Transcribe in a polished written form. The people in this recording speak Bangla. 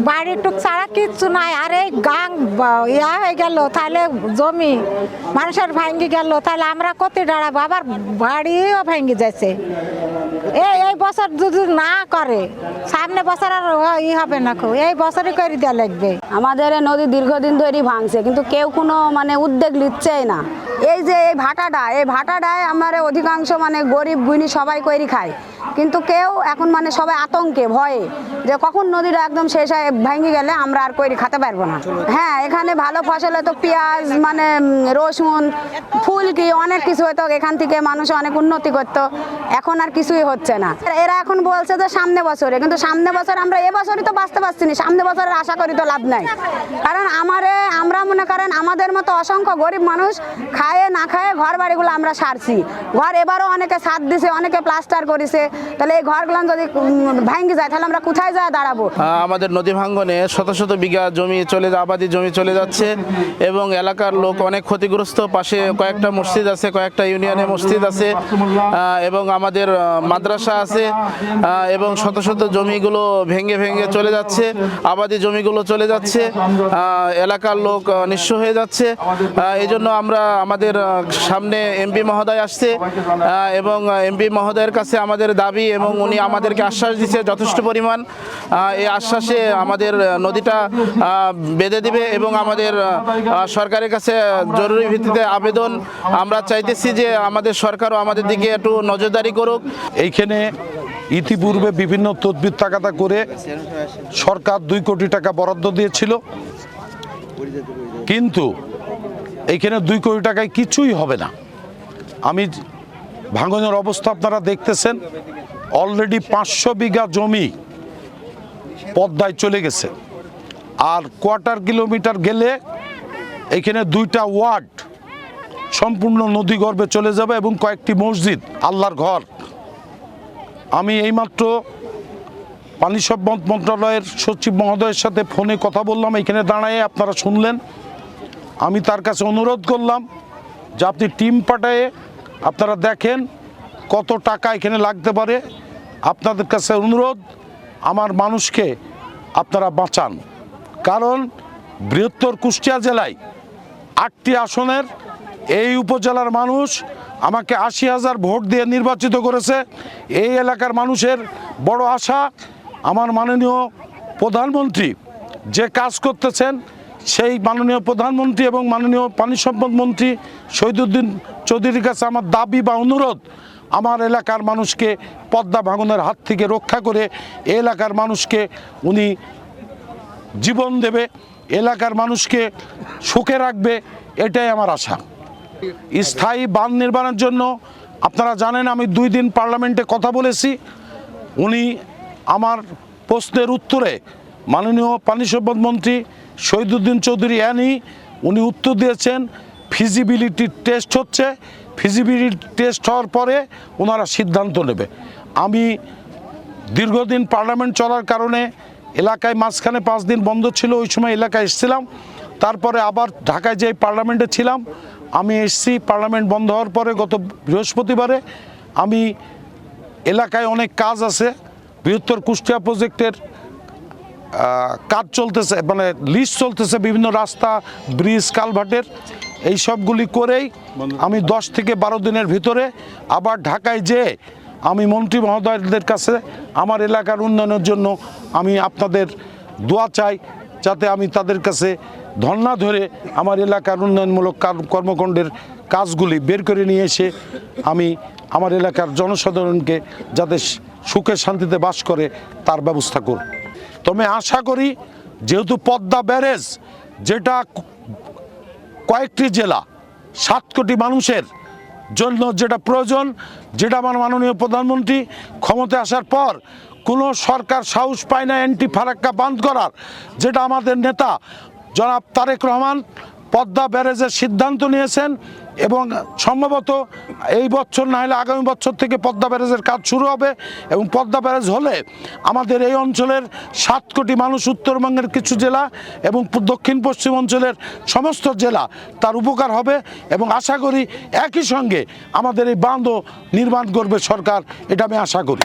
বাড়ি টুক ছাড়া কিচ্ছু নাই। আর এই গাং ইয়া হয়ে গেল, তাহলে জমি মানুষের ভাঙ্গি গেল, তাহলে আমরা কত দাঁড়াবো? আবার বাড়িও ভেঙে যাচ্ছে। এই বছর যদি না করে সামনে বছর আর হবে না, এই বছরই করে দেওয়া লাগবে। আমাদের নদী দীর্ঘদিন ধরে ভাঙছে, কিন্তু কেউ কোনো উদ্যোগ নিচ্ছেই না। এই যে এই ভাটাটায় আমার অধিকাংশ গরিব গুণী সবাই করি খায়, কিন্তু কেউ এখন সবাই আতঙ্কে ভয়ে যে কখন নদীটা একদম শেষ হয়ে ভেঙে গেলে আমরা আর করি খেতে পারবো না। হ্যাঁ, এখানে ভালো ফসল হতো, পেঁয়াজ রসুন ফুলকি অনেক কিছু হতো, এখান থেকে মানুষ অনেক উন্নতি করতো। এখন আর কিছুই হচ্ছে না। এরা এখন বলছে যে সামনে বছরে, কিন্তু সামনে বছর আমরা এবছরই তো বাঁচতে পারছি না, সামনে বছরের আশা করি তো লাভ নাই। কারণ আমরা মনে করেন আমাদের মতো অসংখ্য গরিব মানুষ খায়ে না খায়ে ঘর বাড়িগুলো আমরা সারছি। ঘর এবারও অনেকে ছাদ দিছে, অনেকে প্লাস্টার করেছে, তাহলে এই ঘরগুলো যদি ভেঙে যায় তাহলে আমরা কোথায় যায় দাঁড়াবো? আমাদের নদী ভাঙ্গনে শত শত বিঘা জমি আবাদি জমি চলে যাচ্ছে এবং এলাকার লোক অনেক ক্ষতিগ্রস্ত। পাশে কয়েকটা মসজিদ আছে, কয়েকটা ইউনিয়নে মসজিদ আছে এবং আমাদের মাদ্রাসা আছে এবং শত শত জমিগুলো ভেঙে ভেঙে চলে যাচ্ছে, আবাদি জমিগুলো চলে যাচ্ছে, এলাকার লোক নিঃস্ব হয়ে যাচ্ছে। এই জন্য আমরা আমাদের সামনে এমপি মহোদয় আসছে এবং এমপি মহোদয়ের কাছে আমাদের দাবি, এবং উনি আমাদেরকে আশ্বাস দিচ্ছে যথেষ্ট পরিমাণ। এই আশ্বাসে আমাদের নদীটা বেঁধে দিবে এবং আমাদের সরকারের কাছে জরুরি ভিত্তিতে আবেদন আমরা চাইতেছি যে আমাদের সরকারও আমাদের দিকে একটু নজরদারি করুক। এইখানে ইতিপূর্বে বিভিন্ন তদবির তাগাদা করে সরকার 2 কোটি টাকা বরাদ্দ দিয়েছিল, কিন্তু এইখানে 2 কোটি টাকায় কিছুই হবে না। আমি ভাঙনের অবস্থা আপনারা দেখতেছেন, অলরেডি 500 বিঘা জমি পদ্মায় চলে গেছে, আর কোয়ার্টার কিলোমিটার গেলে এখানে 2টা ওয়ার্ড সম্পূর্ণ নদীগর্ভে চলে যাবে এবং কয়েকটি মসজিদ, আল্লাহর ঘর। আমি এইমাত্র পানি সম্পদ মন্ত্রণালয়ের সচিব মহোদয়ের সাথে ফোনে কথা বললাম, এখানে দাঁড়ায় আপনারা শুনলেন। আমি তার কাছে অনুরোধ করলাম যে আপনি টিম পাঠায়ে আপনারা দেখেন কত টাকা এখানে লাগতে পারে। আপনাদের কাছে অনুরোধ, আমার মানুষকে আপনারা বাঁচান। কারণ বৃহত্তর কুষ্টিয়া জেলায় 8টি আসনের এই উপজেলার মানুষ আমাকে 80,000 ভোট দিয়ে নির্বাচিত করেছে। এই এলাকার মানুষের বড় আশা আমার মাননীয় প্রধানমন্ত্রী যে কাজ করতেছেন, সেই মাননীয় প্রধানমন্ত্রী এবং মাননীয় পানি সম্পদ মন্ত্রী শহীদুদ্দিন চৌধুরীর কাছে আমার দাবি বা অনুরোধ, আমার এলাকার মানুষকে পদ্মা ভাঙনের হাত থেকে রক্ষা করে এলাকার মানুষকে উনি জীবন দেবে, এলাকার মানুষকে সুখে রাখবে, এটাই আমার আশা। স্থায়ী বাঁধ নির্মাণের জন্য আপনারা জানেন আমি 2 দিন পার্লামেন্টে কথা বলেছি। উনি আমার প্রশ্নের উত্তরে মাননীয় পানি সম্পদ মন্ত্রী শহীদুদ্দিন চৌধুরী উনি উত্তর দিয়েছেন ফিজিবিলিটি টেস্ট হচ্ছে, ফিজিবিলিটি টেস্ট হওয়ার পরে ওনারা সিদ্ধান্ত নেবে। আমি দীর্ঘদিন পার্লামেন্ট চলার কারণে এলাকায় মাঝখানে 5 দিন বন্ধ ছিল, ওই সময় এলাকায় এসেছিলাম। তারপরে আবার ঢাকায় যেই পার্লামেন্টে ছিলাম, আমি এসছি পার্লামেন্ট বন্ধ হওয়ার পরে গত বৃহস্পতিবারে। আমি এলাকায় অনেক কাজ আছে, বৃহত্তর কুষ্টিয়া প্রজেক্টের কাজ চলতেছে, লিস্ট চলতেছে বিভিন্ন রাস্তা, ব্রিজ, কালভার্টের, এই সবগুলি করেই আমি 10 থেকে 12 দিনের ভিতরে আবার ঢাকায় যেয়ে আমি মন্ত্রী মহোদয়দের কাছে আমার এলাকার উন্নয়নের জন্য আমি আপনাদের দোয়া চাই, যাতে আমি তাদের কাছে ধর্ণা ধরে আমার এলাকার উন্নয়নমূলক কর্মকাণ্ডের কাজগুলি বের করে নিয়ে এসে আমি আমার এলাকার জনসাধারণকে যাতে সুখে শান্তিতে বাস করে তার ব্যবস্থা করব। তবে আশা করি, যেহেতু পদ্মা ব্যারেজ যেটা কয়েকটি জেলা 7 কোটি মানুষের জন্য যেটা প্রয়োজন, যেটা আমার মাননীয় প্রধানমন্ত্রী ক্ষমতায় আসার পর কোনো সরকার সাহস পায় না অ্যান্টি ফারাক্কা বাঁধ করার, যেটা আমাদের নেতা জনাব তারেক রহমান পদ্মা ব্যারেজের সিদ্ধান্ত নিয়েছেন এবং সম্ভবত এই বছর না হলে আগামী বছর থেকে পদ্মা ব্যারেজের কাজ শুরু হবে। এবং পদ্মা ব্যারেজ হলে আমাদের এই অঞ্চলের 7 কোটি মানুষ, উত্তরবঙ্গের কিছু জেলা এবং দক্ষিণ পশ্চিম অঞ্চলের সমস্ত জেলা তার উপকার হবে এবং আশা করি একই সঙ্গে আমাদের এই বাঁধও নির্মাণ করবে সরকার, এটা আমি আশা করি।